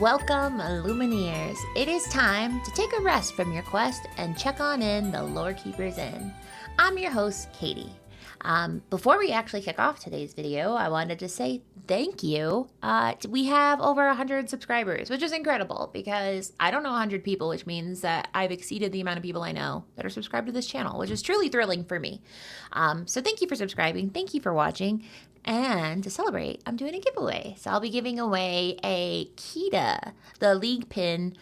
Welcome, Lumineers. It is time to take a rest from your quest and check on in the Lorekeeper's Inn. I'm your host, Katie. Before we actually kick off today's video, I wanted to say thank you. We have over 100 subscribers, which is incredible because I don't know 100 people, which means that I've exceeded the amount of people I know that are subscribed to this channel, which is truly thrilling for me. So thank you for subscribing. Thank you for watching. And to celebrate, I'm doing a giveaway. So I'll be giving away a Kida, the league pin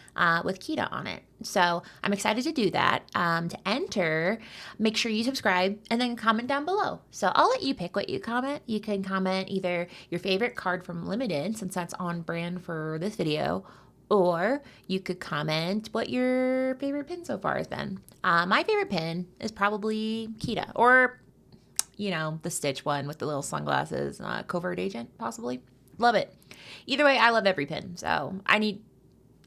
with Kida on it. So I'm excited to do that. To enter, make sure you subscribe and then comment down below. So I'll let you pick what you comment. You can comment either your favorite card from Limited, since that's on brand for this video, or you could comment what your favorite pin so far has been. My favorite pin is probably Kida, or you know, the Stitch one with the little sunglasses, Covert Agent, possibly. Love it. Either way, I love every pin, so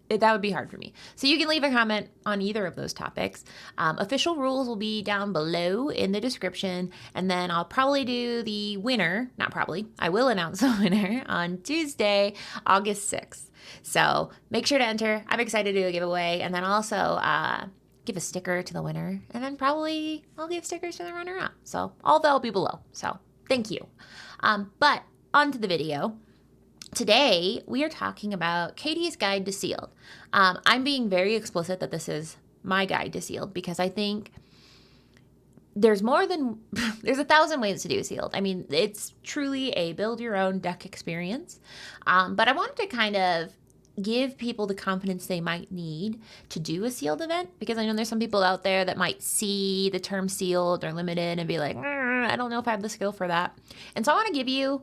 that would be hard for me. So you can leave a comment on either of those topics. Official rules will be down below in the description, and then I'll probably do the winner, not probably, I will announce the winner on Tuesday, August 6th. So make sure to enter. I'm excited to do a giveaway, and then also give a sticker to the winner, and then probably I'll give stickers to the runner-up. So all that will be below. So thank you. But on to the video. Today we are talking about Katie's Guide to Sealed. I'm being very explicit that this is my guide to Sealed because I think there's more than there's 1,000 ways to do Sealed. I mean, it's truly a build your own deck experience. But I wanted to kind of give people the confidence they might need to do a sealed event, because I know there's some people out there that might see the term sealed or limited and be like, I don't know if I have the skill for that. And so I want to give you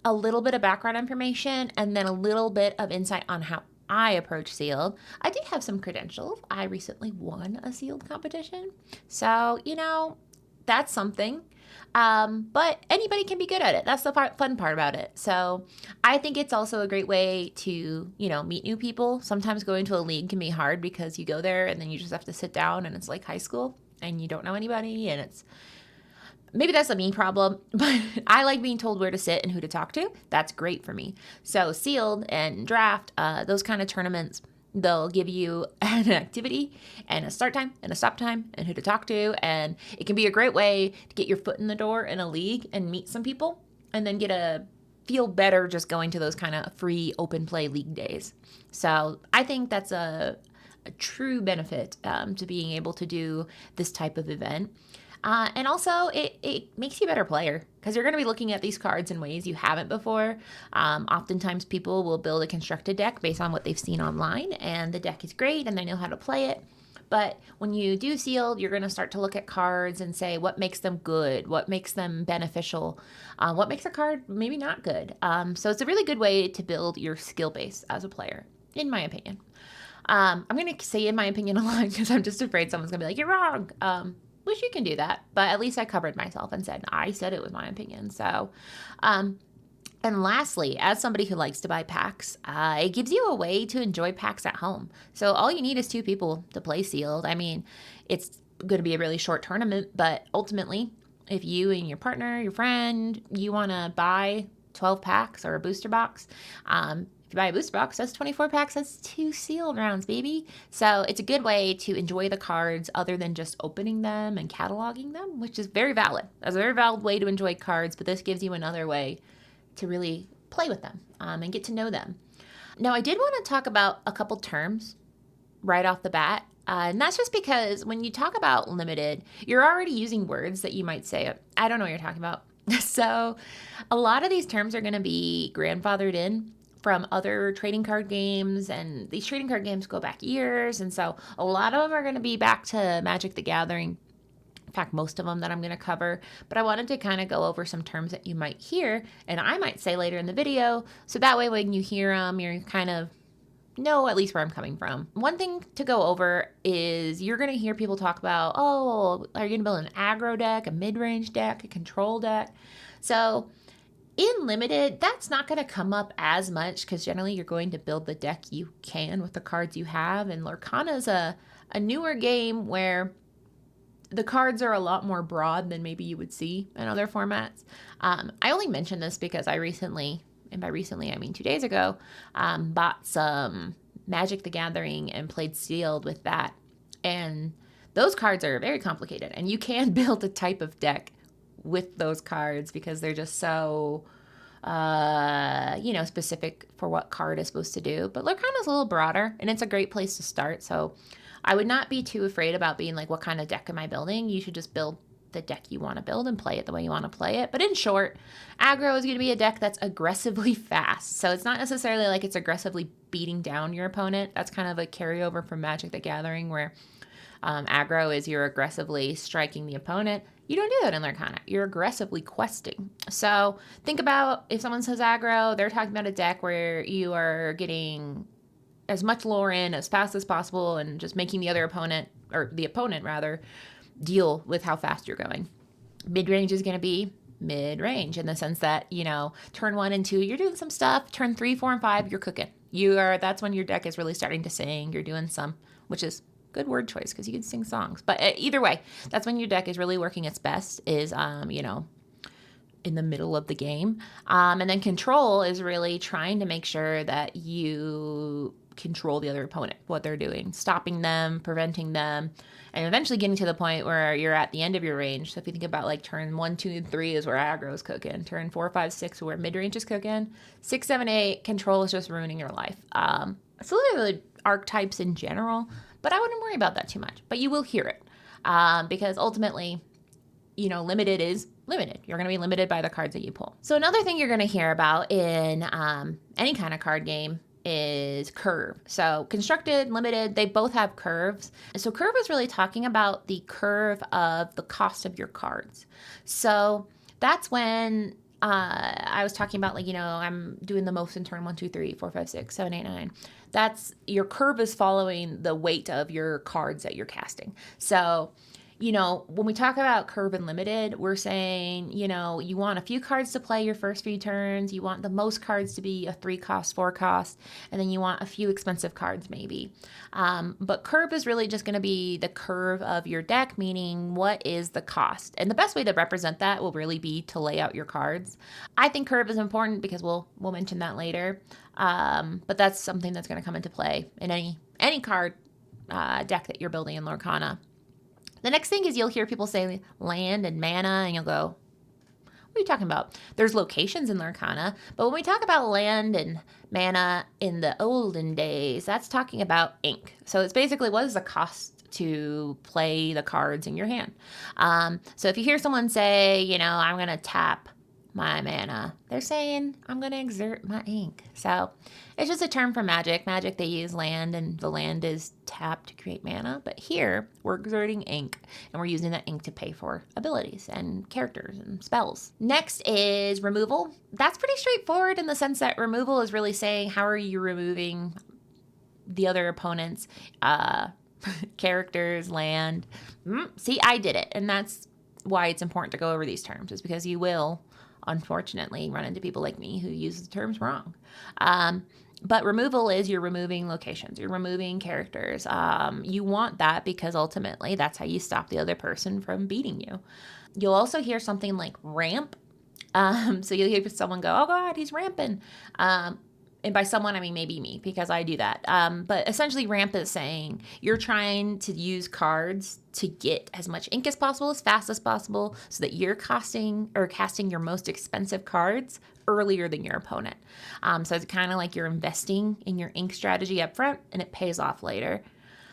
a little bit of background information and then a little bit of insight on how I approach sealed. I do have some credentials. I recently won a sealed competition. So, you know, that's something. But anybody can be good at it. That's the fun part about it. So I think it's also a great way to, you know, meet new people. Sometimes going to a league can be hard because you go there and then you just have to sit down and it's like high school and you don't know anybody, and maybe that's a me problem, but I like being told where to sit and who to talk to. That's great for me. So sealed and draft, those kind of tournaments, they'll give you an activity and a start time and a stop time and who to talk to. And it can be a great way to get your foot in the door in a league and meet some people and then feel better just going to those kind of free open play league days. So I think that's a true benefit to being able to do this type of event. And also, it makes you a better player because you're going to be looking at these cards in ways you haven't before. Oftentimes, people will build a constructed deck based on what they've seen online, and the deck is great, and they know how to play it. But when you do sealed, you're going to start to look at cards and say what makes them good, what makes them beneficial, what makes a card maybe not good. So it's a really good way to build your skill base as a player, in my opinion. I'm going to say in my opinion a lot because I'm just afraid someone's going to be like, you're wrong. Wish you can do that, but at least I covered myself and said it was my opinion. So, and lastly, as somebody who likes to buy packs, it gives you a way to enjoy packs at home. So all you need is 2 people to play sealed. I mean, it's going to be a really short tournament, but ultimately, if you and your partner, your friend, you want to buy 12 packs or a booster box, if you buy a booster box, that's 24 packs, that's 2 sealed rounds, baby. So it's a good way to enjoy the cards other than just opening them and cataloging them, which is very valid. That's a very valid way to enjoy cards, but this gives you another way to really play with them and get to know them. Now, I did want to talk about a couple terms right off the bat. And that's just because when you talk about limited, you're already using words that you might say, I don't know what you're talking about. So a lot of these terms are going to be grandfathered in from other trading card games, and these trading card games go back years, and so a lot of them are going to be back to Magic the Gathering. In fact, most of them that I'm going to cover, but I wanted to kind of go over some terms that you might hear and I might say later in the video, so that way when you hear them, you're kind of know at least where I'm coming from. One thing to go over is you're going to hear people talk about, oh, are you going to build an aggro deck, a mid-range deck, a control deck? So in limited, that's not going to come up as much because generally you're going to build the deck you can with the cards you have. And Lorcana is a newer game where the cards are a lot more broad than maybe you would see in other formats. I only mention this because I recently and by recently I mean 2 days ago, bought some Magic the Gathering and played Sealed with that. And those cards are very complicated, and you can build a type of deck with those cards because they're just so, specific for what card is supposed to do. But Lorcana is a little broader, and it's a great place to start. So I would not be too afraid about being like, what kind of deck am I building? You should just build the deck you want to build and play it the way you want to play it. But in short, aggro is going to be a deck that's aggressively fast. So it's not necessarily like it's aggressively beating down your opponent. That's kind of a carryover from Magic the Gathering, where aggro is you're aggressively striking the opponent. You don't do that in Lorcana. You're aggressively questing. So think about if someone says aggro, they're talking about a deck where you are getting as much lore in as fast as possible and just making the opponent rather, deal with how fast you're going. Mid-range is going to be mid-range in the sense that, turn 1 and 2, you're doing some stuff. Turn 3, 4, and 5, you're cooking. That's when your deck is really starting to sing. You're doing some, which is good word choice because you can sing songs. But either way, that's when your deck is really working its best, is, in the middle of the game. And then control is really trying to make sure that you control the other opponent, what they're doing, stopping them, preventing them, and eventually getting to the point where you're at the end of your range. So if you think about like turn 1, 2, and 3 is where aggro is cooking. Turn 4, 5, 6 is where mid-range is cooking. 6, 7, 8, control is just ruining your life. So really archetypes in general, but I wouldn't worry about that too much. But you will hear it because ultimately, limited is limited. You're going to be limited by the cards that you pull. So another thing you're going to hear about in any kind of card game is curve. So constructed, limited, they both have curves. And so curve is really talking about the curve of the cost of your cards. So that's when I was talking about, I'm doing the most in turn 1, 2, 3, 4, 5, 6, 7, 8, 9. That's your curve is following the weight of your cards that you're casting. So when we talk about curve and limited, we're saying, you want a few cards to play your first few turns. You want the most cards to be a 3 cost, 4 cost, and then you want a few expensive cards maybe. But curve is really just going to be the curve of your deck, meaning what is the cost? And the best way to represent that will really be to lay out your cards. I think curve is important because we'll mention that later. But that's something that's going to come into play in any card deck that you're building in Lorcana. The next thing is you'll hear people say land and mana, and you'll go, what are you talking about? There's locations in Lorcana, but when we talk about land and mana in the olden days, that's talking about ink. So it's basically, what is the cost to play the cards in your hand? So if you hear someone say, I'm going to tap my mana, they're saying, I'm going to exert my ink. So it's just a term for Magic. Magic, they use land, and the land is tapped to create mana. But here, we're exerting ink, and we're using that ink to pay for abilities and characters and spells. Next is removal. That's pretty straightforward in the sense that removal is really saying, how are you removing the other opponent's characters, land? See, I did it. And that's why it's important to go over these terms, is because you will, unfortunately, run into people like me who use the terms wrong. But removal is you're removing locations, you're removing characters. You want that because ultimately that's how you stop the other person from beating you. You'll also hear something like ramp. So you'll hear someone go, oh God, he's ramping. And by someone, I mean maybe me, because I do that. But essentially ramp is saying you're trying to use cards to get as much ink as possible, as fast as possible, so that you're casting your most expensive cards earlier than your opponent. So it's kind of like you're investing in your ink strategy up front, and it pays off later.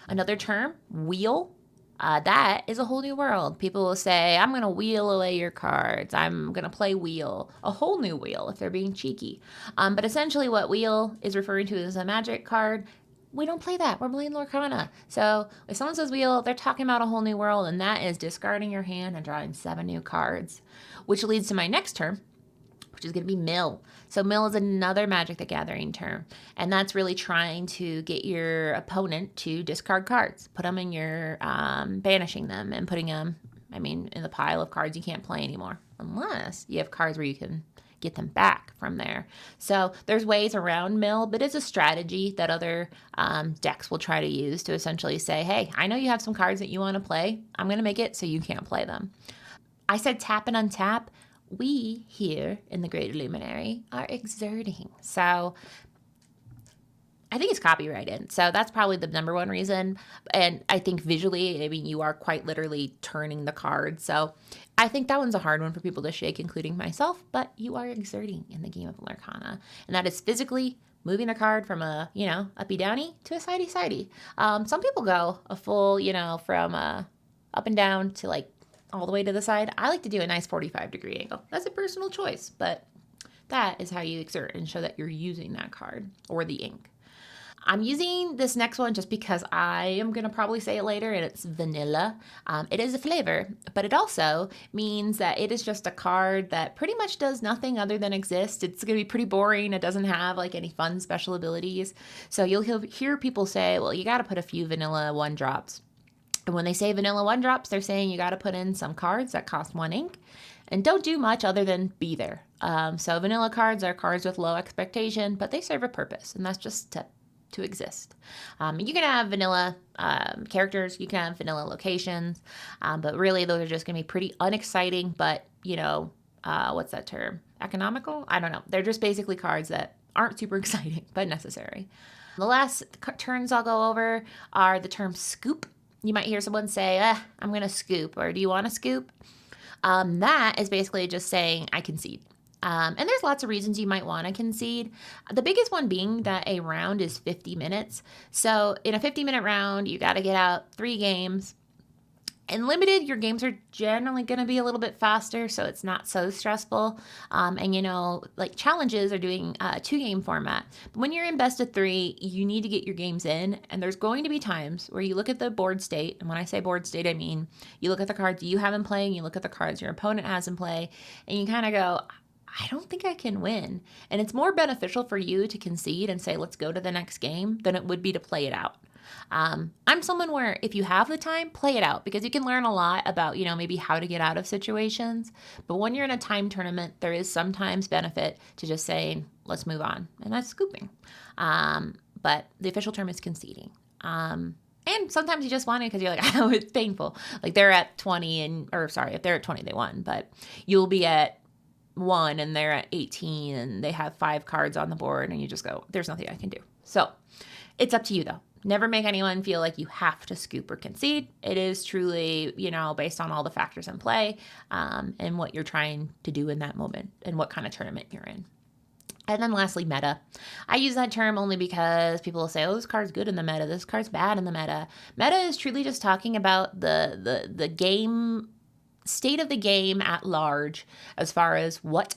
Another term, wheel. That is a whole new world. People will say, I'm going to wheel away your cards. I'm going to play wheel, a whole new wheel if they're being cheeky. But essentially what wheel is referring to is a magic card. We don't play that. We're playing Lorcana. So if someone says wheel, they're talking about a whole new world, and that is discarding your hand and drawing 7 new cards, which leads to my next term, which is going to be mill. So mill is another Magic the Gathering term, and that's really trying to get your opponent to discard cards, put them in your, banishing them and putting them, in the pile of cards you can't play anymore, unless you have cards where you can get them back from there. So there's ways around mill, but it's a strategy that other decks will try to use to essentially say, hey, I know you have some cards that you want to play. I'm going to make it so you can't play them. I said tap and untap. we here in the Great Illuminary are exerting. So I think it's copyrighted. So that's probably the number one reason. And I think visually, I mean, you are quite literally turning the card. So I think that one's a hard one for people to shake, including myself, but you are exerting in the game of Lorcana. And that is physically moving a card from a, uppy downy to a sidey sidey. Some people go a full, from up and down to like all the way to the side. I like to do a nice 45-degree angle. That's a personal choice, but that is how you exert and show that you're using that card or the ink. I'm using this next one just because I am going to probably say it later, and it's vanilla. It is a flavor, but it also means that it is just a card that pretty much does nothing other than exist. It's going to be pretty boring. It doesn't have like any fun special abilities. So you'll hear people say, well, you got to put a few vanilla 1-drops. And when they say vanilla 1-drops, they're saying you got to put in some cards that cost 1 ink and don't do much other than be there. So vanilla cards are cards with low expectation, but they serve a purpose, and that's just to exist. You can have vanilla characters, you can have vanilla locations, but really those are just going to be pretty unexciting, but what's that term? Economical? I don't know. They're just basically cards that aren't super exciting, but necessary. The last turns I'll go over are the term scoop. You might hear someone say, I'm going to scoop, or do you want to scoop? That is basically just saying I concede. And there's lots of reasons you might want to concede. The biggest one being that a round is 50 minutes. So in a 50-minute round, you got to get out 3 games. In limited, your games are generally going to be a little bit faster, so it's not so stressful. And like challenges are doing a 2-game format. But when you're in best of 3, you need to get your games in. And there's going to be times where you look at the board state. And when I say board state, I mean you look at the cards you have in play, and you look at the cards your opponent has in play, and you kind of go, I don't think I can win. And it's more beneficial for you to concede and say, let's go to the next game than it would be to play it out. I'm someone where if you have the time, play it out, because you can learn a lot about, maybe how to get out of situations. But when you're in a time tournament, there is sometimes benefit to just saying, let's move on. And that's scooping. But the official term is conceding. And sometimes you just want it because you're like, oh, it's painful. Like they're at 20 if they're at 20, they won. But you'll be at 1 and they're at 18 and they have 5 cards on the board, and you just go, there's nothing I can do. So it's up to you though. Never make anyone feel like you have to scoop or concede. It is truly, based on all the factors in play, and what you're trying to do in that moment and what kind of tournament you're in. And then lastly, meta. I use that term only because people will say, oh, this card's good in the meta, this card's bad in the meta. Meta is truly just talking about the game, state of the game at large, as far as what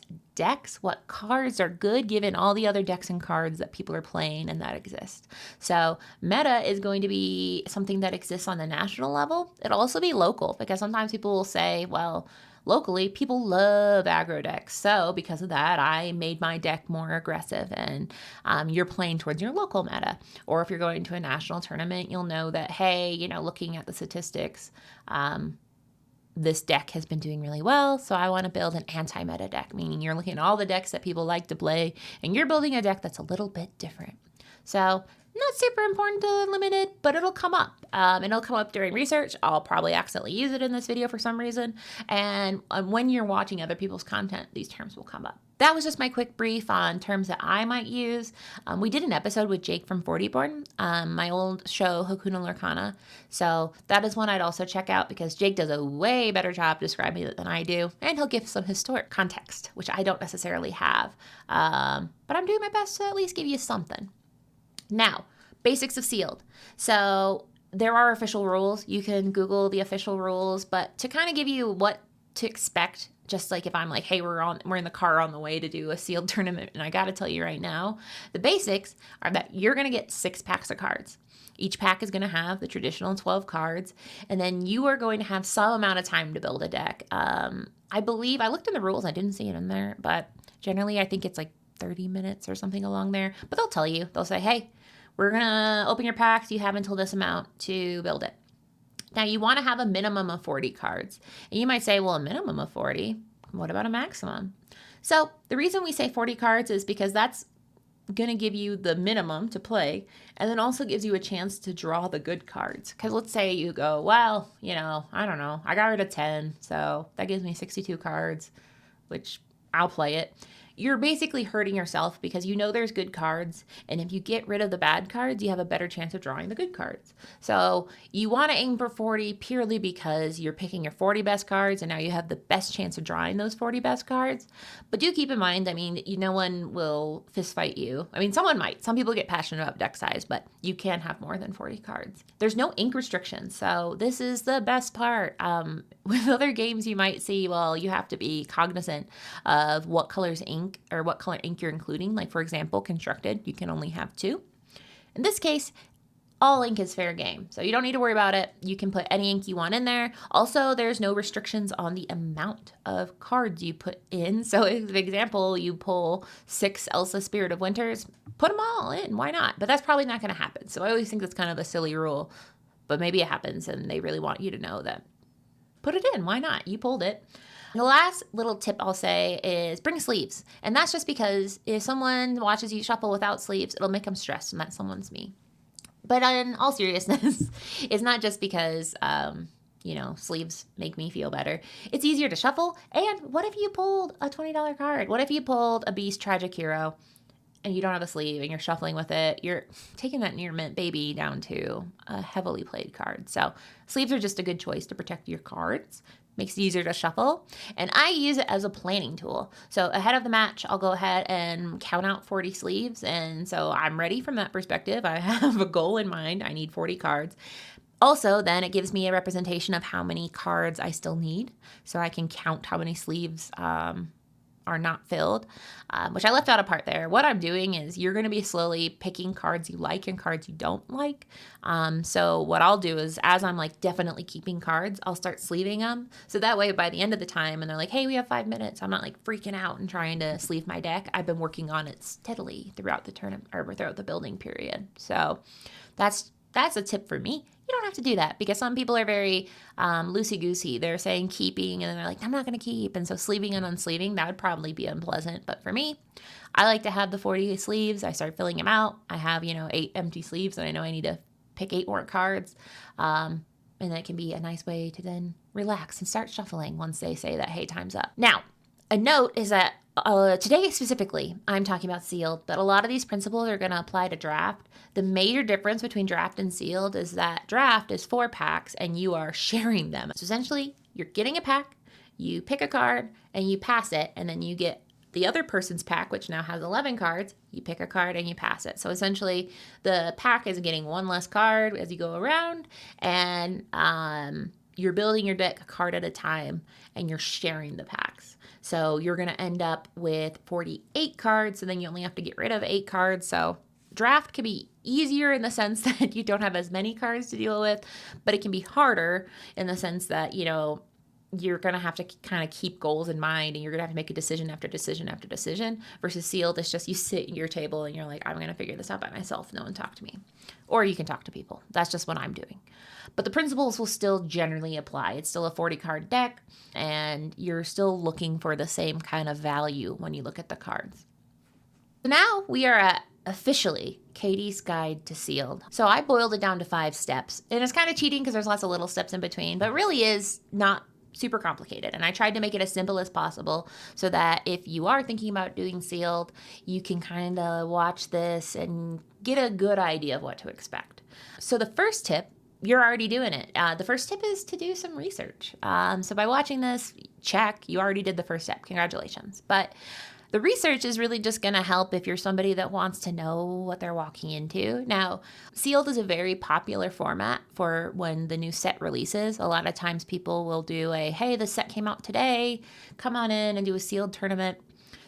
cards are good given all the other decks and cards that people are playing and that exist. So meta is going to be something that exists on the national level. It'll also be local, because sometimes people will say, well, locally people love aggro decks, so because of that I made my deck more aggressive, and you're playing towards your local meta. Or if you're going to a national tournament, you'll know that, hey, looking at the statistics, this deck has been doing really well, so I want to build an anti-meta deck, meaning you're looking at all the decks that people like to play, and you're building a deck that's a little bit different. So not super important to limited, but it'll come up. It'll come up during research. I'll probably accidentally use it in this video for some reason. And when you're watching other people's content, these terms will come up. That was just my quick brief on terms that I might use. We did an episode with Jake from 40born, my old show, Hakuna Lorcana. So that is one I'd also check out, because Jake does a way better job describing it than I do. And he'll give some historic context, which I don't necessarily have. But I'm doing my best to at least give you something. Now, basics of sealed. So there are official rules. You can Google the official rules, but to kind of give you what to expect, just like if I'm like, hey, we're in the car on the way to do a sealed tournament, and I got to tell you right now, the basics are that you're going to get 6 packs of cards. Each pack is going to have the traditional 12 cards, and then you are going to have some amount of time to build a deck. I believe, I looked in the rules, I didn't see it in there, but generally I think it's like 30 minutes or something along there. But they'll tell you, they'll say, hey, we're going to open your packs. You have until this amount to build it. Now, you want to have a minimum of 40 cards. And you might say, well, a minimum of 40? What about a maximum? So the reason we say 40 cards is because that's going to give you the minimum to play, and then also gives you a chance to draw the good cards. Because let's say you go, well, I don't know, I got rid of 10, so that gives me 62 cards. which I'll play it, you're basically hurting yourself because you know there's good cards, and if you get rid of the bad cards, you have a better chance of drawing the good cards. So you want to aim for 40 purely because you're picking your 40 best cards, and now you have the best chance of drawing those 40 best cards. But do keep in mind, I mean, no one will fist fight you. I mean, someone might. Some people get passionate about deck size, but you can have more than 40 cards. There's no ink restrictions, so this is the best part. With other games, you might see, well, you have to be cognizant of what color's ink or what color ink you're including. Like, for example, constructed, you can only have 2. In this case, all ink is fair game, so you don't need to worry about it. You can put any ink you want in there. Also, there's no restrictions on the amount of cards you put in. So, for example, you pull 6 Elsa Spirit of Winters, put them all in. Why not? But that's probably not going to happen. So I always think that's kind of a silly rule, but maybe it happens, and they really want you to know that. Put it in. Why not? You pulled it. The last little tip I'll say is bring sleeves. And that's just because if someone watches you shuffle without sleeves, it'll make them stressed, and that someone's me. But in all seriousness, it's not just because, sleeves make me feel better. It's easier to shuffle. And what if you pulled a $20 card? What if you pulled a Beast Tragic Hero and you don't have a sleeve and you're shuffling with it? You're taking that near mint baby down to a heavily played card. So sleeves are just a good choice to protect your cards. Makes it easier to shuffle. And I use it as a planning tool. So ahead of the match, I'll go ahead and count out 40 sleeves. And so I'm ready from that perspective. I have a goal in mind. I need 40 cards. Also, then it gives me a representation of how many cards I still need. So I can count how many sleeves are not filled, which I left out a part there. What I'm doing is you're going to be slowly picking cards you like and cards you don't like. So what I'll do is as I'm like definitely keeping cards, I'll start sleeving them. So that way by the end of the time and they're like, hey, we have 5 minutes, I'm not like freaking out and trying to sleeve my deck. I've been working on it steadily throughout the tournament or throughout the building period. So that's a tip for me. You don't have to do that because some people are very loosey-goosey. They're saying keeping, and then they're like, I'm not going to keep. And so sleeving and unsleeving, that would probably be unpleasant. But for me, I like to have the 40 sleeves. I start filling them out. I have, 8 empty sleeves, and I know I need to pick 8 more cards. And that can be a nice way to then relax and start shuffling once they say that, hey, time's up. Now, a note is that today specifically, I'm talking about sealed, but a lot of these principles are going to apply to draft. The major difference between draft and sealed is that draft is 4 packs and you are sharing them. So essentially, you're getting a pack, you pick a card, and you pass it, and then you get the other person's pack, which now has 11 cards. You pick a card and you pass it. So essentially, the pack is getting 1 less card as you go around, and you're building your deck a card at a time, and you're sharing the packs. So you're going to end up with 48 cards, and then you only have to get rid of 8 cards. So draft can be easier in the sense that you don't have as many cards to deal with, but it can be harder in the sense that, you're going to have to kind of keep goals in mind, and you're going to have to make a decision after decision after decision. Versus sealed, it's just you sit at your table and you're like, I'm going to figure this out by myself. No one talk to me. Or you can talk to people. That's just what I'm doing. But the principles will still generally apply. It's still a 40-card deck, and you're still looking for the same kind of value when you look at the cards. So now we are at officially Katie's Guide to Sealed. So I boiled it down to 5 steps. And it's kind of cheating because there's lots of little steps in between, but really is not super complicated. And I tried to make it as simple as possible so that if you are thinking about doing sealed, you can kind of watch this and get a good idea of what to expect. So the first tip, you're already doing it. The first tip is to do some research. So by watching this, check, you already did the first step. Congratulations. But the research is really just going to help if you're somebody that wants to know what they're walking into. Now, sealed is a very popular format for when the new set releases. A lot of times people will do hey, the set came out today, come on in and do a sealed tournament.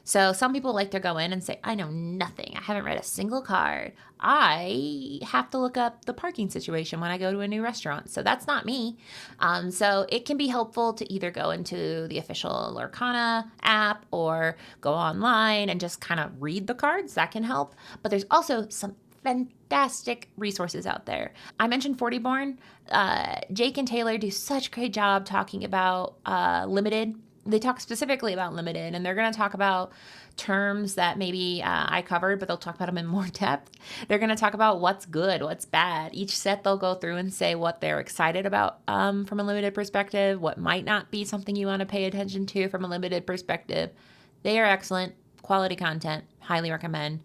So some people like to go in and say, I know nothing. I haven't read a single card. I have to look up the parking situation when I go to a new restaurant. So that's not me. So it can be helpful to either go into the official Lorcana app or go online and just kind of read the cards. That can help. But there's also some fantastic resources out there. I mentioned 40 Born. Jake and Taylor do such a great job talking about limited they talk specifically about limited, and they're going to talk about terms that maybe I covered, but they'll talk about them in more depth. They're going to talk about what's good, what's bad. Each set they'll go through and say what they're excited about from a limited perspective, what might not be something you want to pay attention to from a limited perspective. They are excellent, quality content, highly recommend.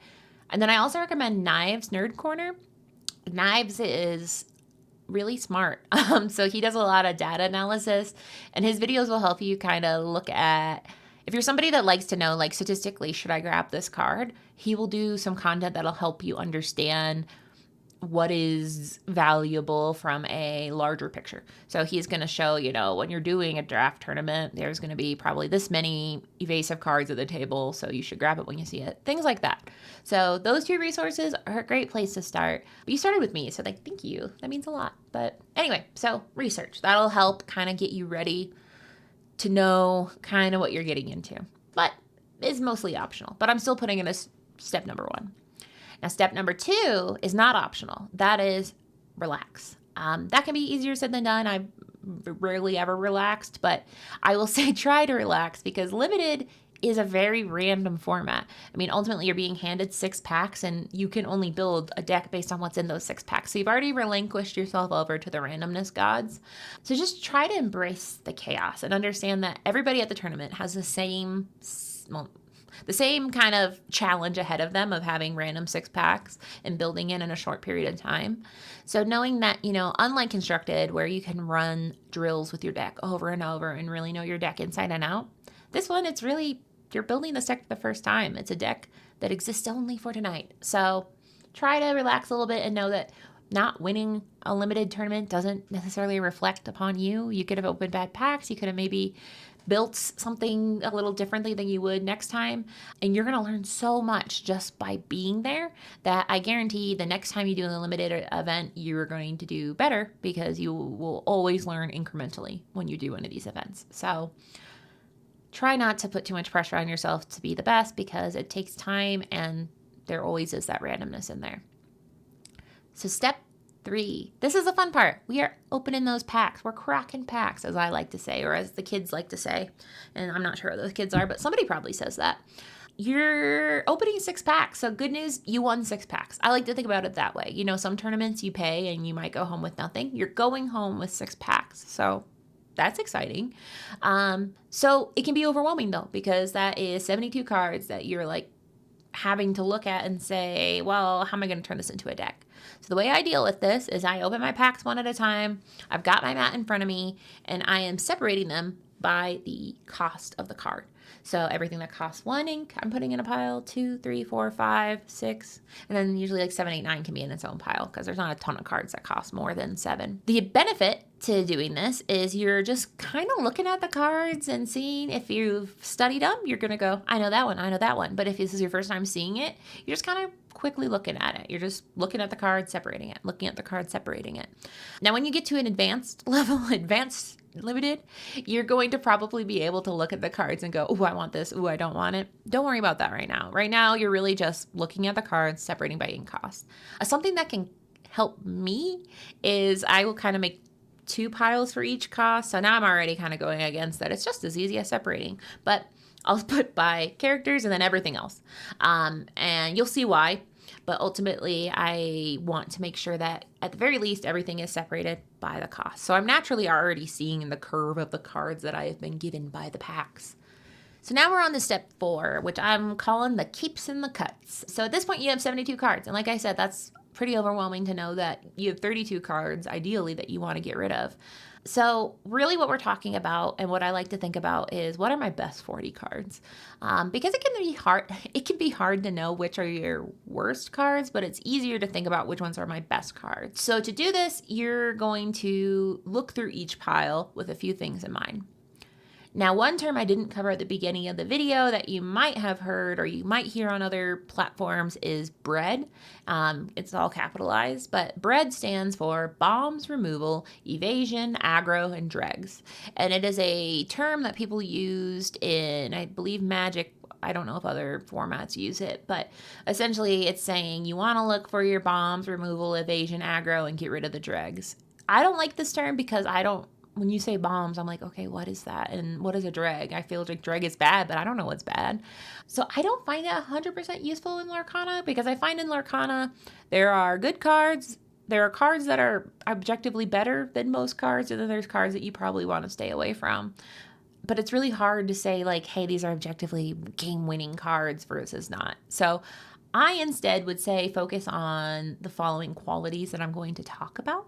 And then I also recommend Knives Nerd Corner. Knives is really smart. So he does a lot of data analysis, and his videos will help you kind of look at, if you're somebody that likes to know, like, statistically, should I grab this card? He will do some content that'll help you understand what is valuable from a larger picture. So he's going to show, when you're doing a draft tournament, there's going to be probably this many evasive cards at the table, so you should grab it when you see it. Things like that. So those 2 resources are a great place to start. But you started with me, so thank you. That means a lot. But anyway, so research. That'll help kind of get you ready to know kind of what you're getting into. But it's mostly optional. But I'm still putting it as step number 1. Now, step number 2 is not optional. That is relax. That can be easier said than done. I've rarely ever relaxed, but I will say try to relax, because limited is a very random format. I mean, ultimately, you're being handed 6 packs, and you can only build a deck based on what's in those 6 packs. So you've already relinquished yourself over to the randomness gods. So just try to embrace the chaos and understand that everybody at the tournament has the same kind of challenge ahead of them of having random 6 packs and building it in a short period of time. So knowing that, unlike Constructed, where you can run drills with your deck over and over and really know your deck inside and out, this one, it's really, you're building this deck for the first time. It's a deck that exists only for tonight. So try to relax a little bit and know that not winning a limited tournament doesn't necessarily reflect upon you. You could have opened bad packs. You could have maybe built something a little differently than you would next time. And you're going to learn so much just by being there that I guarantee the next time you do a limited event, you're going to do better, because you will always learn incrementally when you do one of these events. So try not to put too much pressure on yourself to be the best, because it takes time and there always is that randomness in there. So step 3, this is the fun part. We are opening those packs. We're cracking packs, as I like to say, or as the kids like to say. And I'm not sure what those kids are, but somebody probably says that. You're opening 6 packs. So good news, you won 6 packs. I like to think about it that way. Some tournaments you pay and you might go home with nothing. You're going home with 6 packs. So that's exciting. So it can be overwhelming though, because that is 72 cards that you're like having to look at and say, well, how am I going to turn this into a deck? So the way I deal with this is I open my packs one at a time. I've got my mat in front of me, and I am separating them by the cost of the card. So everything that costs 1 ink, I'm putting in a pile. 2, 3, 4, 5, 6, and then usually like 7, 8, 9 can be in its own pile, because there's not a ton of cards that cost more than 7. The benefit to doing this is you're just kind of looking at the cards and seeing if you've studied them. You're going to go, I know that one, I know that one. But if this is your first time seeing it, you're just kind of quickly looking at it. You're just looking at the card, separating it, looking at the card, separating it. Now, when you get to an advanced level, advanced limited, you're going to probably be able to look at the cards and go, oh, I want this. Oh, I don't want it. Don't worry about that right now. Right now, you're really just looking at the cards, separating by ink cost. Something that can help me is I will kind of make 2 piles for each cost. So now I'm already kind of going against that. It's just as easy as separating, but I'll put by characters and then everything else. And you'll see why. But ultimately, I want to make sure that at the very least, everything is separated by the cost. So I'm naturally already seeing the curve of the cards that I have been given by the packs. So now we're on to step 4, which I'm calling the keeps and the cuts. So at this point, you have 72 cards. And like I said, that's pretty overwhelming to know that you have 32 cards, ideally, that you want to get rid of. So really what we're talking about, and what I like to think about, is what are my best 40 cards? Because it can be hard to know which are your worst cards, but it's easier to think about which ones are my best cards. So to do this, you're going to look through each pile with a few things in mind. Now, one term I didn't cover at the beginning of the video that you might have heard or you might hear on other platforms is BREAD. It's all capitalized, but BREAD stands for Bombs, Removal, Evasion, Aggro, and Dregs. And it is a term that people used in, I believe, Magic. I don't know if other formats use it, but essentially it's saying you want to look for your bombs, removal, evasion, aggro, and get rid of the dregs. I don't like this term because I don't when you say bombs, I'm like, okay, what is that? And what is a dreg? I feel like dreg is bad, but I don't know what's bad. So I don't find it 100% useful in Lorcana, because I find in Lorcana there are good cards. There are cards that are objectively better than most cards, and then there's cards that you probably want to stay away from. But it's really hard to say like, hey, these are objectively game-winning cards versus not. So I instead would say focus on the following qualities that I'm going to talk about.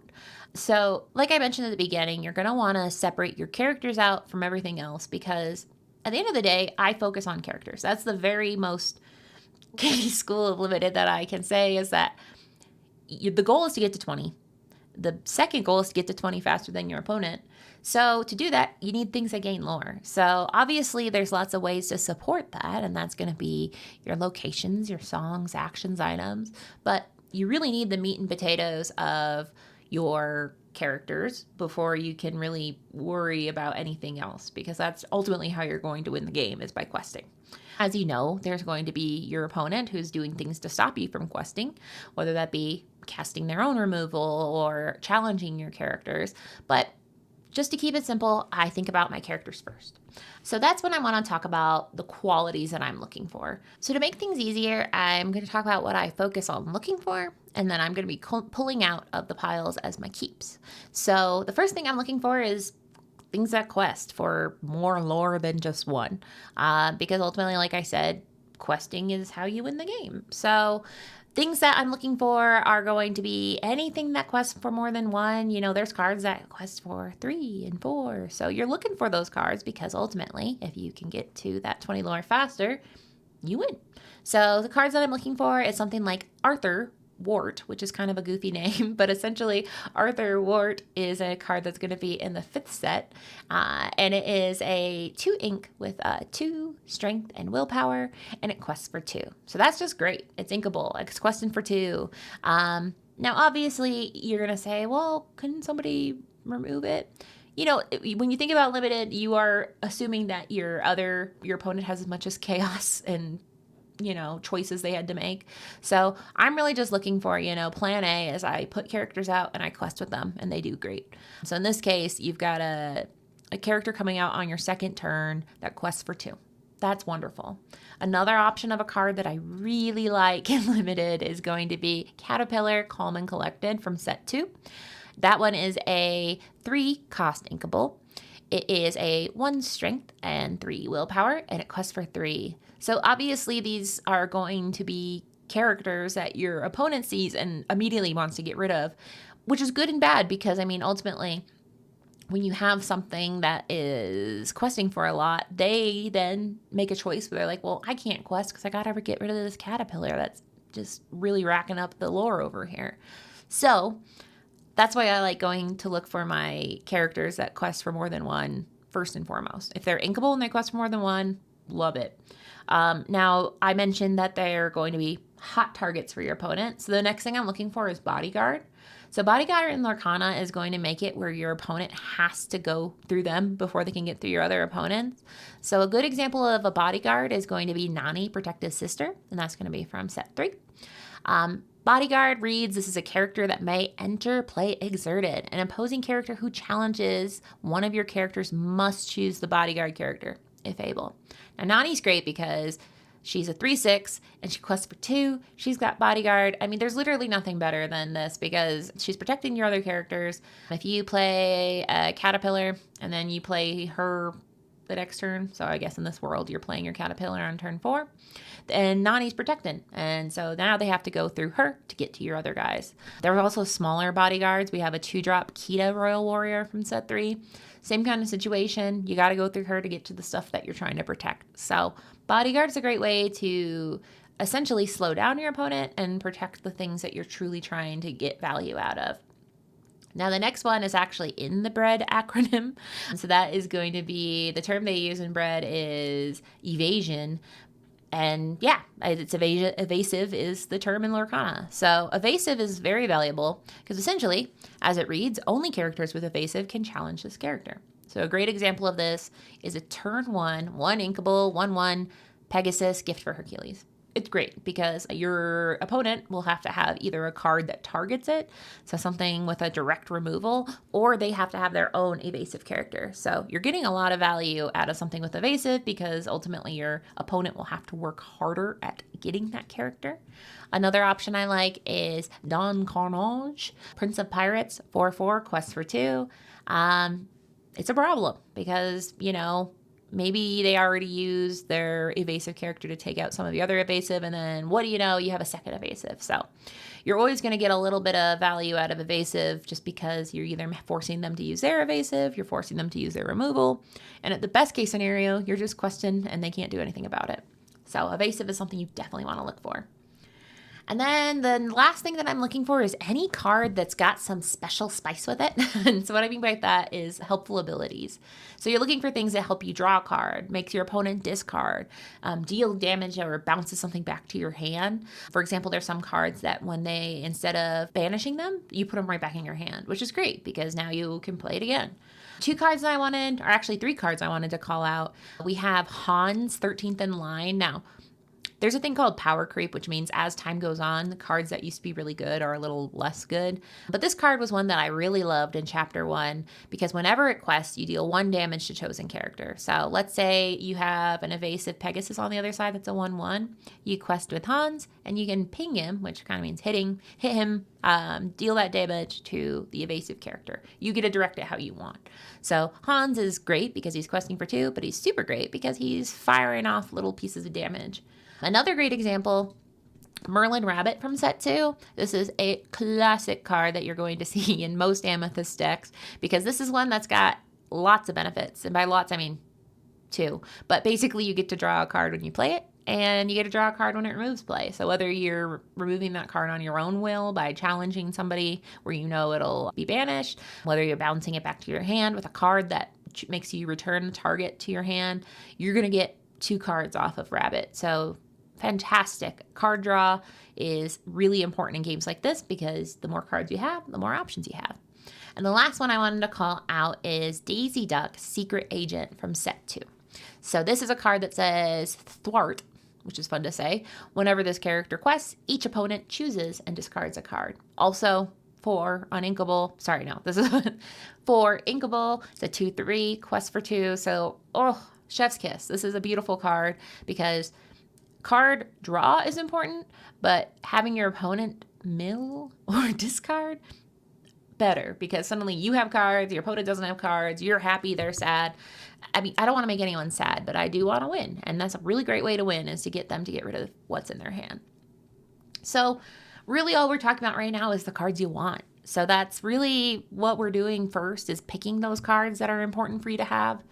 So like I mentioned at the beginning, you're going to want to separate your characters out from everything else, because at the end of the day, I focus on characters. That's the very most Katie School of Limited that I can say, is that the goal is to get to 20. The second goal is to get to 20 faster than your opponent. So to do that, you need things that gain lore. So obviously there's lots of ways to support that, and that's going to be your locations, your songs, actions, items. But you really need the meat and potatoes of your characters before you can really worry about anything else, because that's ultimately how you're going to win the game, is by questing. As you know, there's going to be your opponent who's doing things to stop you from questing, whether that be casting their own removal or challenging your characters. But just to keep it simple, I think about my characters first. So that's when I want to talk about the qualities that I'm looking for. So to make things easier, I'm going to talk about what I focus on looking for, and then I'm going to be pulling out of the piles as my keeps. So the first thing I'm looking for is things that quest for more lore than just one. Because ultimately, like I said, questing is how you win the game. So things that I'm looking for are going to be anything that quests for more than one. You know, there's cards that quest for 3 and 4. So you're looking for those cards, because ultimately, if you can get to that 20 lore faster, you win. So the cards that I'm looking for is something like Arthur Wart, which is kind of a goofy name, but essentially Arthur Wart is a card that's going to be in the 5th set, and it is a 2 ink with 2 strength and willpower, and it quests for 2. So that's just great. It's inkable. It's questing for 2. Now, obviously, you're going to say, well, couldn't somebody remove it? You know, when you think about limited, you are assuming that your opponent has as much as chaos and choices they had to make. So I'm really just looking for, plan A is I put characters out and I quest with them and they do great. So in this case, you've got a character coming out on your second turn that quests for 2. That's wonderful. Another option of a card that I really like in Limited is going to be Caterpillar Calm and Collected from set 2. That one is a 3 cost inkable. It is a 1 strength and 3 willpower, and it quests for 3. So obviously these are going to be characters that your opponent sees and immediately wants to get rid of, which is good and bad, because ultimately when you have something that is questing for a lot, they then make a choice where they're like, well, I can't quest because I got to get rid of this caterpillar that's just really racking up the lore over here. So that's why I like going to look for my characters that quest for more than one first and foremost. If they're inkable and they quest for more than one, love it. Now, I mentioned that they're going to be hot targets for your opponent. So the next thing I'm looking for is Bodyguard. So Bodyguard in Lorcana is going to make it where your opponent has to go through them before they can get through your other opponents. So a good example of a Bodyguard is going to be Nani, Protective Sister, and that's going to be from set 3. Bodyguard reads, this is a character that may enter play exerted. An opposing character who challenges one of your characters must choose the Bodyguard character, if able. Now, Nani's great because she's a 3/6 and she quests for 2. She's got Bodyguard. I mean, there's literally nothing better than this because she's protecting your other characters. If you play a Caterpillar and then you play her the next turn, so I guess in this world you're playing your Caterpillar on turn 4, and Nani's protected, and so now they have to go through her to get to your other guys. There are also smaller bodyguards. We have a 2-drop Kida Royal Warrior from set 3. Same kind of situation. You got to go through her to get to the stuff that you're trying to protect. So bodyguard is a great way to essentially slow down your opponent and protect the things that you're truly trying to get value out of. Now, the next one is actually in the BREAD acronym. So that is going to be, the term they use in BREAD is evasion. And yeah, it's evasive is the term in Lorcana. So evasive is very valuable because essentially, as it reads, only characters with evasive can challenge this character. So a great example of this is a turn 1 inkable, 1/1 Pegasus, Gift for Hercules. it's great because your opponent will have to have either a card that targets it, so something with a direct removal, or they have to have their own evasive character. So you're getting a lot of value out of something with evasive because ultimately your opponent will have to work harder at getting that character. Another option I like is Don Carnage, Prince of Pirates, 4/4, quest for 2. It's a problem because, maybe they already used their evasive character to take out some of the other evasive, and then what do you know? You have a second evasive. So you're always going to get a little bit of value out of evasive just because you're either forcing them to use their evasive, you're forcing them to use their removal, and at the best case scenario, you're just questing and they can't do anything about it. So evasive is something you definitely want to look for. And then the last thing that I'm looking for is any card that's got some special spice with it. And so what I mean by that is helpful abilities. So you're looking for things that help you draw a card, makes your opponent discard, deal damage, or bounces something back to your hand. For example, there's some cards that when they, instead of banishing them, you put them right back in your hand, which is great because now you can play it again. 2 cards that I wanted, or actually 3 cards I wanted to call out. We have Hans, 13th in line. Now, there's a thing called power creep, which means as time goes on, the cards that used to be really good are a little less good. But this card was one that I really loved in Chapter 1 because whenever it quests, you deal 1 damage to chosen character. So let's say you have an evasive Pegasus on the other side that's a 1/1. You quest with Hans, and you can ping him, which kind of means hit him, deal that damage to the evasive character. You get to direct it how you want. So Hans is great because he's questing for 2, but he's super great because he's firing off little pieces of damage. Another great example, Merlin Rabbit from set 2. This is a classic card that you're going to see in most Amethyst decks because this is one that's got lots of benefits. And by lots, I mean 2. But basically, you get to draw a card when you play it, and you get to draw a card when it removes play. So whether you're removing that card on your own will by challenging somebody where you know it'll be banished, whether you're bouncing it back to your hand with a card that makes you return the target to your hand, you're going to get 2 cards off of Rabbit. So fantastic. Card draw is really important in games like this because the more cards you have, the more options you have. And the last one I wanted to call out is Daisy Duck, Secret Agent from set 2. So this is a card that says thwart, which is fun to say. Whenever this character quests, each opponent chooses and discards a card. Also, for uninkable, this is for inkable. It's a 2/3, quest for 2. So, chef's kiss. This is a beautiful card because card draw is important, but having your opponent mill or discard, better because suddenly you have cards, your opponent doesn't have cards, you're happy, they're sad. I mean, I don't want to make anyone sad, but I do want to win. And that's a really great way to win is to get them to get rid of what's in their hand. So really all we're talking about right now is the cards you want. So that's really what we're doing first is picking those cards that are important for you to have.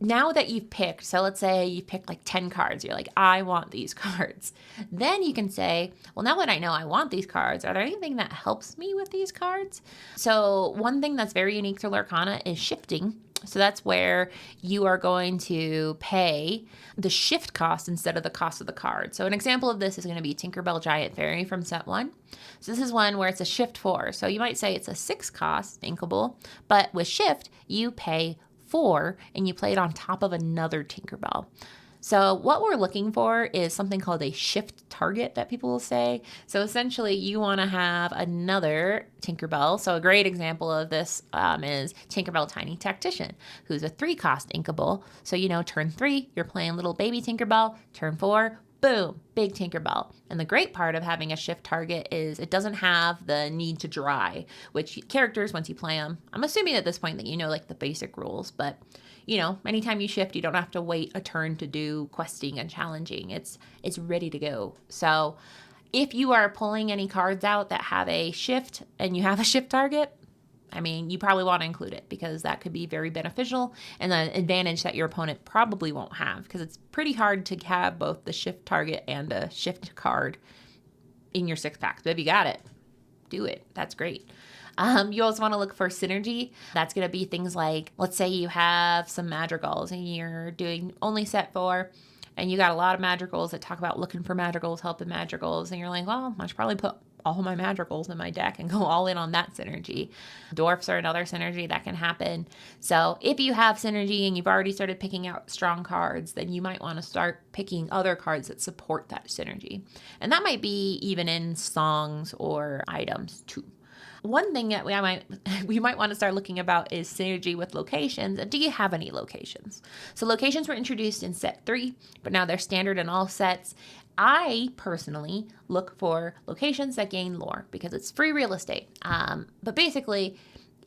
Now that you've picked, so let's say you picked like 10 cards, you're like, I want these cards. Then you can say, well, now that I know I want these cards, are there anything that helps me with these cards? So one thing that's very unique to Lorcana is shifting. So that's where you are going to pay the shift cost instead of the cost of the card. So an example of this is going to be Tinkerbell Giant Fairy from set 1. So this is one where it's a shift 4. So you might say it's a 6 cost inkable, but with shift, you pay 4 and you play it on top of another Tinkerbell. So what we're looking for is something called a shift target that people will say. So essentially you want to have another Tinkerbell. So a great example of this is Tinkerbell Tiny Tactician, who's a 3 cost inkable. So turn 3, you're playing little baby Tinkerbell. Turn 4, boom, big Tinkerbell. And the great part of having a shift target is it doesn't have the need to dry, which characters, once you play them, I'm assuming at this point that like the basic rules, but anytime you shift, you don't have to wait a turn to do questing and challenging. It's ready to go. So if you are pulling any cards out that have a shift and you have a shift target, you probably want to include it because that could be very beneficial and an advantage that your opponent probably won't have because it's pretty hard to have both the shift target and a shift card in your 6-packs. But if you got it, do it. That's great. You also want to look for synergy. That's going to be things like, let's say you have some madrigals and you're doing only set 4 and you got a lot of madrigals that talk about looking for madrigals, helping madrigals. And you're like, well, I should probably put all my Madrigals in my deck and go all in on that synergy. Dwarfs are another synergy that can happen. So if you have synergy and you've already started picking out strong cards, then you might want to start picking other cards that support that synergy. And that might be even in songs or items too. One thing that we might want to start looking about is synergy with locations. And do you have any locations? So locations were introduced in set 3, but now they're standard in all sets. I personally look for locations that gain lore because it's free real estate. But basically,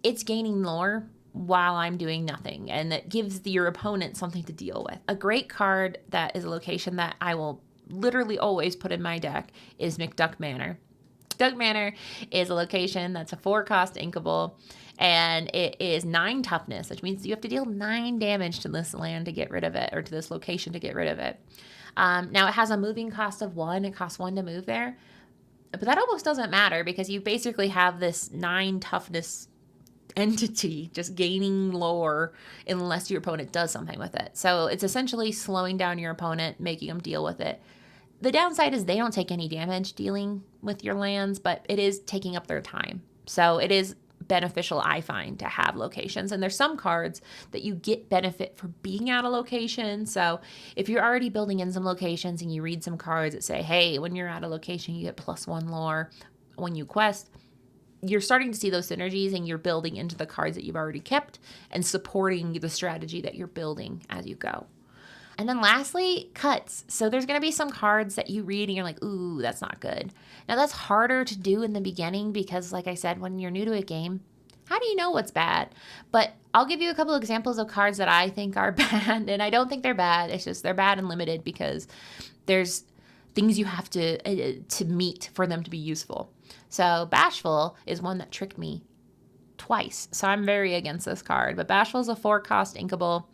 it's gaining lore while I'm doing nothing, and that gives your opponent something to deal with. A great card that is a location that I will literally always put in my deck is McDuck Manor. Duck Manor is a location that's a 4-cost inkable, and it is 9 toughness, which means you have to deal 9 damage to this land to get rid of it, or to this location to get rid of it. Now, it has a moving cost of 1. It costs 1 to move there, but that almost doesn't matter because you basically have this 9 toughness entity just gaining lore unless your opponent does something with it. So it's essentially slowing down your opponent, making them deal with it. The downside is they don't take any damage dealing with your lands, but it is taking up their time. So it is beneficial, I find, to have locations. And there's some cards that you get benefit for being out of location. So if you're already building in some locations and you read some cards that say, hey, when you're out of location, you get +1 lore when you quest, you're starting to see those synergies and you're building into the cards that you've already kept and supporting the strategy that you're building as you go. And then lastly, cuts. So there's going to be some cards that you read and you're like, ooh, that's not good. Now that's harder to do in the beginning because, like I said, when you're new to a game, how do you know what's bad? But I'll give you a couple examples of cards that I think are bad, and I don't think they're bad. It's just they're bad and limited because there's things you have to meet for them to be useful. So Bashful is one that tricked me twice. So I'm very against this card. But Bashful is a 4-cost inkable.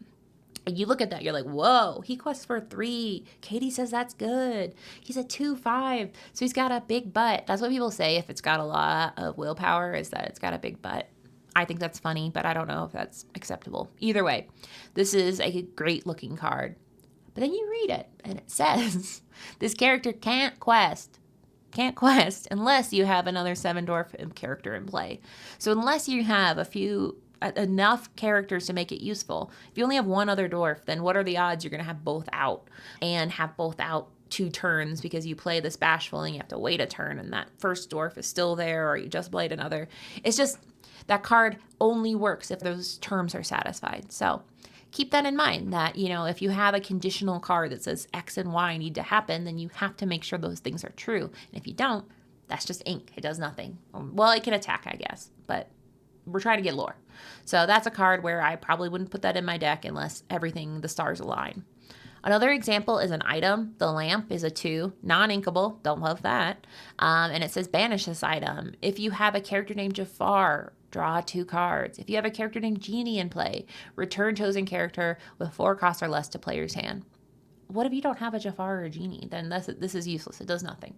You look at that, you're like, whoa, he quests for 3. Katie says that's good. He's a 2/5, so he's got a big butt. That's what people say if it's got a lot of willpower, is that it's got a big butt. I think that's funny, but I don't know if that's acceptable. Either way, this is a great looking card. But then you read it, and it says this character can't quest unless you have another 7-dwarf character in play. So unless you have enough characters to make it useful. If you only have 1 other dwarf, then what are the odds you're going to have both out and have both out 2 turns because you play this Bashful and you have to wait a turn and that first dwarf is still there or you just played another. It's just that card only works if those terms are satisfied. So keep that in mind that, if you have a conditional card that says X and Y need to happen, then you have to make sure those things are true. And if you don't, that's just ink. It does nothing. Well, it can attack, I guess, but we're trying to get lore. So that's a card where I probably wouldn't put that in my deck unless the stars align. Another example is an item. The lamp is a 2, non-inkable, don't love that. And it says banish this item. If you have a character named Jafar, draw 2 cards. If you have a character named Genie in play, return chosen character with 4 costs or less to player's hand. What if you don't have a Jafar or a Genie? Then this is useless. It does nothing.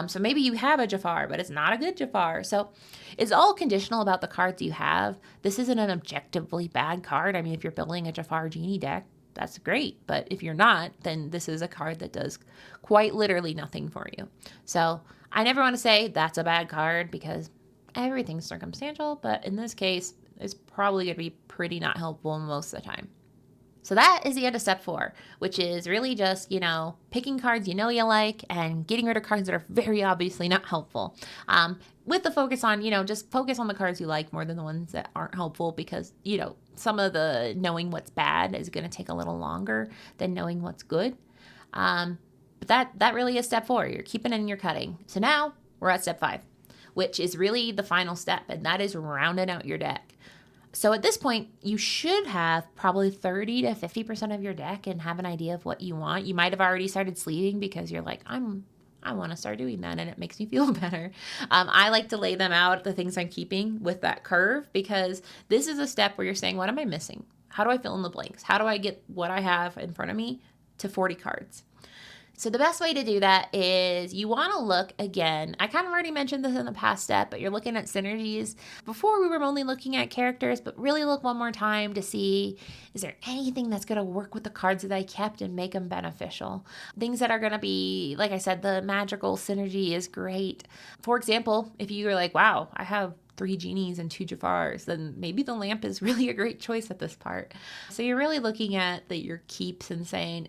So maybe you have a Jafar, but it's not a good Jafar. So it's all conditional about the cards you have. This isn't an objectively bad card. I mean, if you're building a Jafar Genie deck, that's great. But if you're not, then this is a card that does quite literally nothing for you. So I never want to say that's a bad card because everything's circumstantial. But in this case, it's probably going to be pretty not helpful most of the time. So that is the end of step 4, which is really just, picking cards you like and getting rid of cards that are very obviously not helpful. With the focus on, just focus on the cards you like more than the ones that aren't helpful because, some of the knowing what's bad is going to take a little longer than knowing what's good. But that really is step 4. You're keeping and you're cutting. So now we're at step 5, which is really the final step, and that is rounding out your deck. So at this point, you should have probably 30 to 50% of your deck and have an idea of what you want. You might have already started sleeving because you're like, I want to start doing that and it makes me feel better. I like to lay them out, the things I'm keeping with that curve, because this is a step where you're saying, what am I missing? How do I fill in the blanks? How do I get what I have in front of me to 40 cards? So the best way to do that is you want to look again. I kind of already mentioned this in the past step, but you're looking at synergies. Before we were only looking at characters, but really look one more time to see, is there anything that's going to work with the cards that I kept and make them beneficial? Things that are going to be, like I said, the magical synergy is great. For example, if you're like, wow, I have 3 genies and 2 Jafars, then maybe the lamp is really a great choice at this part. So you're really looking at your keeps and saying,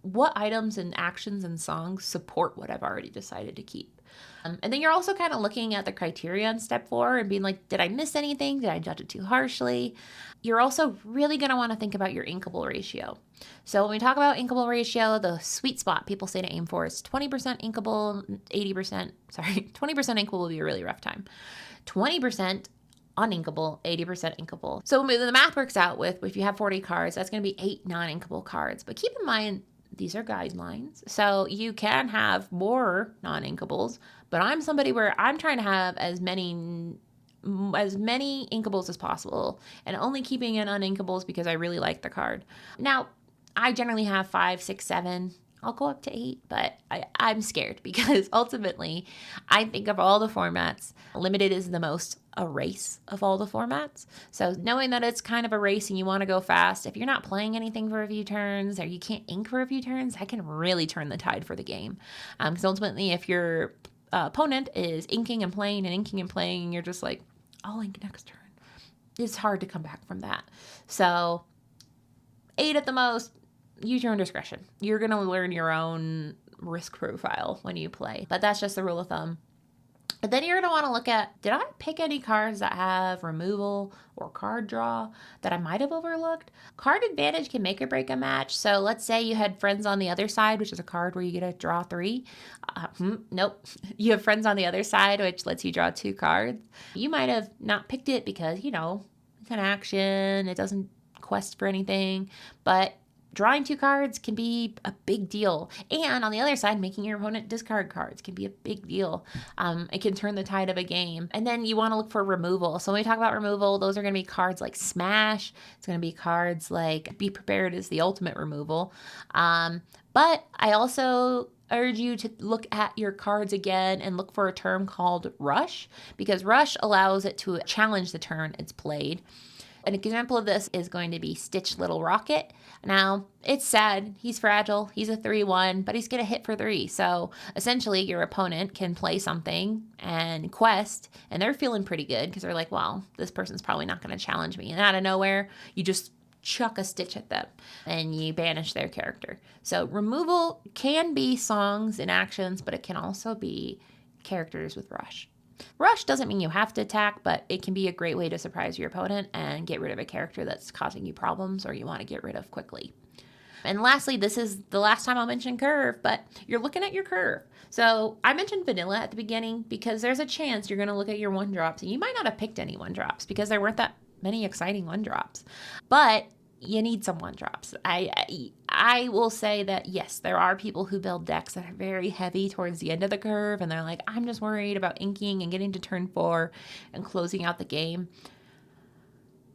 what items and actions and songs support what I've already decided to keep. And then you're also kind of looking at the criteria in step 4 and being like, did I miss anything? Did I judge it too harshly? You're also really going to want to think about your inkable ratio. So when we talk about inkable ratio, the sweet spot people say to aim for is 20% inkable, 20% inkable will be a really rough time. 20% uninkable, 80% inkable. So the math works out with, if you have 40 cards, that's going to be 8 non-inkable cards. But keep in mind, these are guidelines. So you can have more non-inkables, but I'm somebody where I'm trying to have as many inkables as possible and only keeping in uninkables because I really like the card. Now, I generally have 5, 6, 7. I'll go up to 8, but I'm scared because ultimately I think of all the formats, limited is the most a race of all the formats. So knowing that it's kind of a race and you want to go fast, if you're not playing anything for a few turns or you can't ink for a few turns, that can really turn the tide for the game. Because ultimately if your opponent is inking and playing and you're just like, I'll ink next turn. It's hard to come back from that. So 8 at the most. Use your own discretion. You're going to learn your own risk profile when you play, but that's just the rule of thumb. And then you're going to want to look at, did I pick any cards that have removal or card draw that I might have overlooked? Card advantage can make or break a match. So let's say you had friends on the other side, which is a card where you get to draw 3. Nope. You have friends on the other side, which lets you draw 2 cards. You might have not picked it because, it's an action. It doesn't quest for anything, but drawing 2 cards can be a big deal. And on the other side, making your opponent discard cards can be a big deal. It can turn the tide of a game. And then you want to look for removal. So when we talk about removal, those are going to be cards like Smash. It's going to be cards like Be Prepared is the ultimate removal. But I also urge you to look at your cards again and look for a term called Rush, because Rush allows it to challenge the turn it's played. An example of this is going to be Stitch Little Rocket. Now, it's sad. He's fragile. He's a 3/1, but he's going to hit for 3. So essentially, your opponent can play something and quest, and they're feeling pretty good because they're like, well, this person's probably not going to challenge me. And out of nowhere, you just chuck a Stitch at them and you banish their character. So removal can be songs and actions, but it can also be characters with Rush. Rush doesn't mean you have to attack, but it can be a great way to surprise your opponent and get rid of a character that's causing you problems or you want to get rid of quickly. And lastly, this is the last time I'll mention curve, but you're looking at your curve. So I mentioned vanilla at the beginning because there's a chance you're going to look at your 1-drops and you might not have picked any 1-drops because there weren't that many exciting 1-drops. But you need some 1-drops. I will say that, yes, there are people who build decks that are very heavy towards the end of the curve, and they're like, I'm just worried about inking and getting to turn 4 and closing out the game.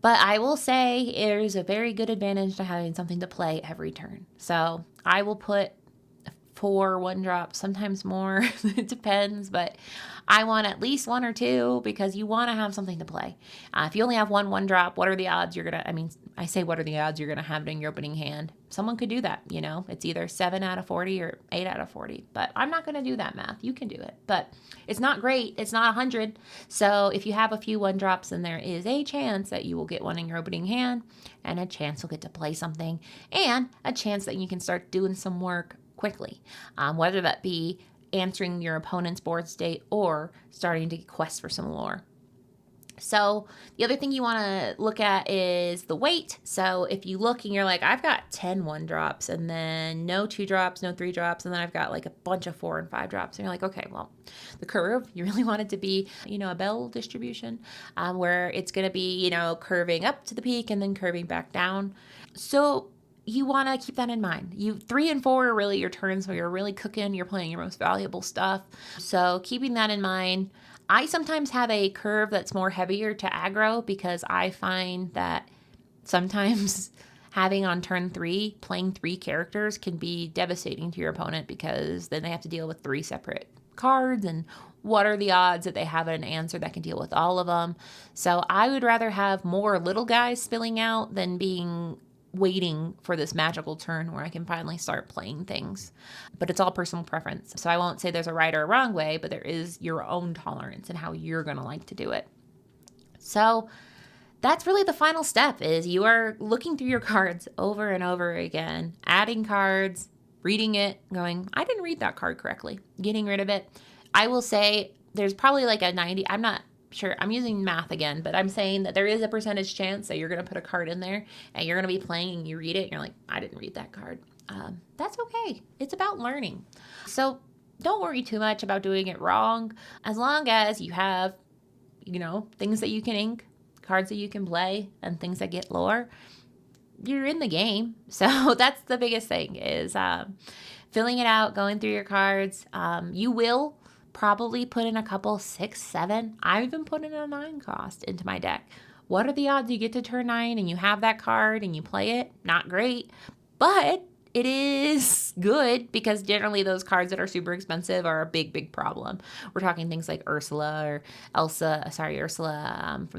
But I will say there's a very good advantage to having something to play every turn. So I will put 4 1-drops, sometimes more. It depends, but I want at least 1 or 2 because you want to have something to play. If you only have 1 1-drop, what are the odds you're going to, I say what are the odds you're going to have it in your opening hand? Someone could do that, It's either 7 out of 40 or 8 out of 40, but I'm not going to do that math. You can do it, but it's not great. It's not 100. So if you have a few 1-drops, then there is a chance that you will get one in your opening hand and a chance you'll get to play something and a chance that you can start doing some work quickly, whether that be answering your opponent's board state or starting to quest for some lore. So the other thing you want to look at is the weight. So if you look and you're like, I've got 10 1-drops and then no 2-drops, no 3-drops, and then I've got like a bunch of 4 and 5-drops. And you're like, okay, well, the curve, you really want it to be, a bell distribution where it's going to be, curving up to the peak and then curving back down. So you want to keep that in mind. 3 and 4 are really your turns where you're really cooking, you're playing your most valuable stuff. So keeping that in mind, I sometimes have a curve that's more heavier to aggro because I find that sometimes having on turn 3, playing 3 characters can be devastating to your opponent because then they have to deal with 3 separate cards, and what are the odds that they have an answer that can deal with all of them. So I would rather have more little guys spilling out than waiting for this magical turn where I can finally start playing things. But it's all personal preference. So I won't say there's a right or a wrong way, but there is your own tolerance and how you're going to like to do it. So that's really the final step, is you are looking through your cards over and over again, adding cards, reading it, going, I didn't read that card correctly, getting rid of it. I will say there's probably like a 90, I'm not sure, I'm using math again, but I'm saying that there is a percentage chance that you're going to put a card in there and you're going to be playing and you read it and you're like, I didn't read that card. That's okay. It's about learning. So don't worry too much about doing it wrong. As long as you have, things that you can ink, cards that you can play, and things that get lore, you're in the game. So that's the biggest thing, is filling it out, going through your cards. You will probably put in a couple 6, 7. I've even put in a 9 cost into my deck. What are the odds you get to turn 9 and you have that card and you play it? Not great, but it is good, because generally those cards that are super expensive are a big, big problem. We're talking things like Ursula from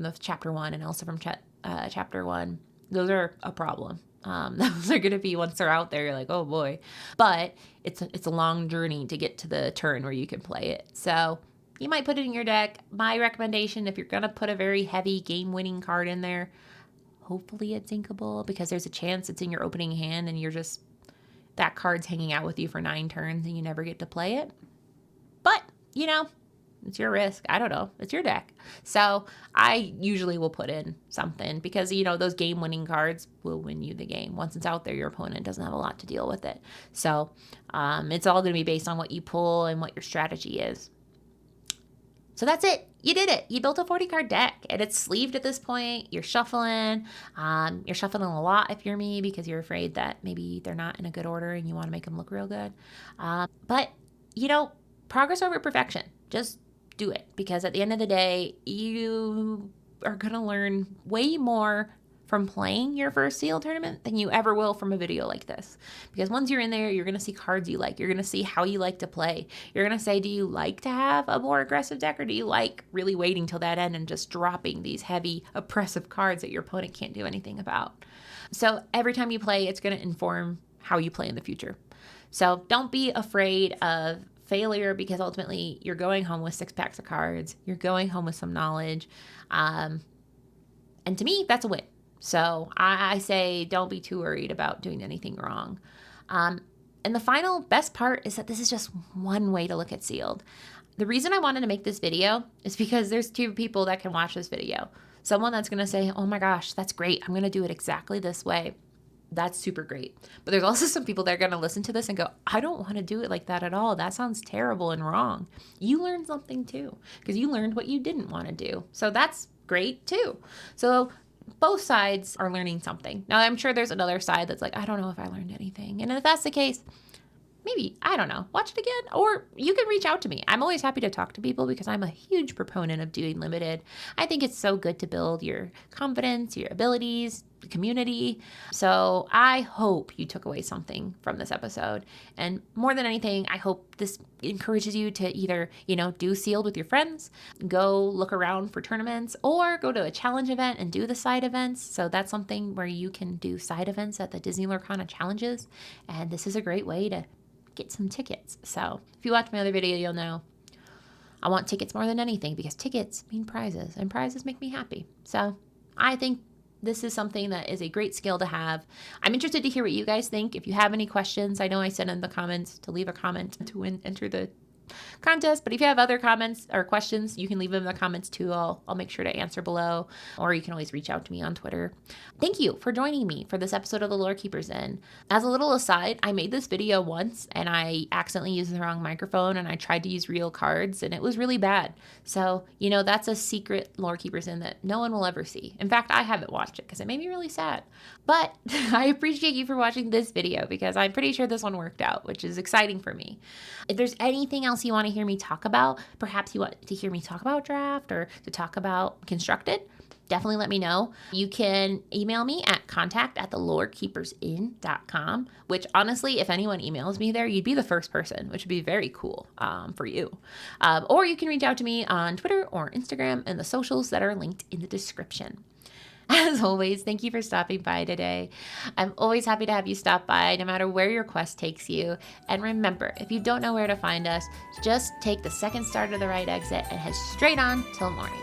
the chapter 1 and Elsa from chapter 1. Those are a problem. Those are going to be, once they're out there, you're like, oh boy. But it's a long journey to get to the turn where you can play it. So you might put it in your deck. My recommendation, if you're going to put a very heavy game-winning card in there, hopefully it's inkable, because there's a chance it's in your opening hand and that card's hanging out with you for 9 turns and you never get to play it. But, it's your risk. I don't know. It's your deck. So I usually will put in something, because, those game-winning cards will win you the game. Once it's out there, your opponent doesn't have a lot to deal with it. So it's all going to be based on what you pull and what your strategy is. So that's it. You did it. You built a 40-card deck, and it's sleeved at this point. You're shuffling. You're shuffling a lot if you're me, because you're afraid that maybe they're not in a good order and you want to make them look real good. But, progress over perfection. Just do it, because at the end of the day, you are going to learn way more from playing your first sealed tournament than you ever will from a video like this. Because once you're in there, you're going to see cards you like. You're going to see how you like to play. You're going to say, do you like to have a more aggressive deck, or do you like really waiting till that end and just dropping these heavy, oppressive cards that your opponent can't do anything about? So every time you play, it's going to inform how you play in the future. So don't be afraid of failure, because ultimately you're going home with 6 packs of cards. You're going home with some knowledge. And to me, that's a win. So I say don't be too worried about doing anything wrong. And the final best part is that this is just one way to look at sealed. The reason I wanted to make this video is because there's 2 people that can watch this video. Someone that's going to say, oh my gosh, that's great. I'm going to do it exactly this way. That's super great. But there's also some people that are going to listen to this and go, I don't want to do it like that at all. That sounds terrible and wrong. You learned something too, because you learned what you didn't want to do. So that's great too. So both sides are learning something. Now, I'm sure there's another side that's like, I don't know if I learned anything. And if that's the case, maybe, I don't know, watch it again, or you can reach out to me. I'm always happy to talk to people, because I'm a huge proponent of doing limited. I think it's so good to build your confidence, your abilities, the community. So I hope you took away something from this episode. And more than anything, I hope this encourages you to either, do sealed with your friends, go look around for tournaments, or go to a challenge event and do the side events. So that's something where you can do side events at the Disney Lorcana challenges. And this is a great way to get some tickets. So if you watch my other video, you'll know I want tickets more than anything, because tickets mean prizes, and prizes make me happy. So I think this is something that is a great skill to have. I'm interested to hear what you guys think. If you have any questions, I know I said in the comments to leave a comment to enter the contest, but if you have other comments or questions, you can leave them in the comments too. I'll make sure to answer below, or you can always reach out to me on Twitter. Thank you for joining me for this episode of the Lorekeepers In. As a little aside, I made this video once and I accidentally used the wrong microphone, and I tried to use real cards and it was really bad. So, that's a secret Lorekeepers In that no one will ever see. In fact, I haven't watched it because it made me really sad. But I appreciate you for watching this video, because I'm pretty sure this one worked out, which is exciting for me. If there's anything else else you want to hear me talk about, perhaps you want to hear me talk about draft or to talk about constructed, definitely let me know. You can email me at contact@thelorekeepersin.com, which honestly, if anyone emails me there, you'd be the first person, which would be very cool for you. Or you can reach out to me on Twitter or Instagram and the socials that are linked in the description. As always, thank you for stopping by today. I'm always happy to have you stop by, no matter where your quest takes you. And remember, if you don't know where to find us, just take the second start of the right exit and head straight on till morning.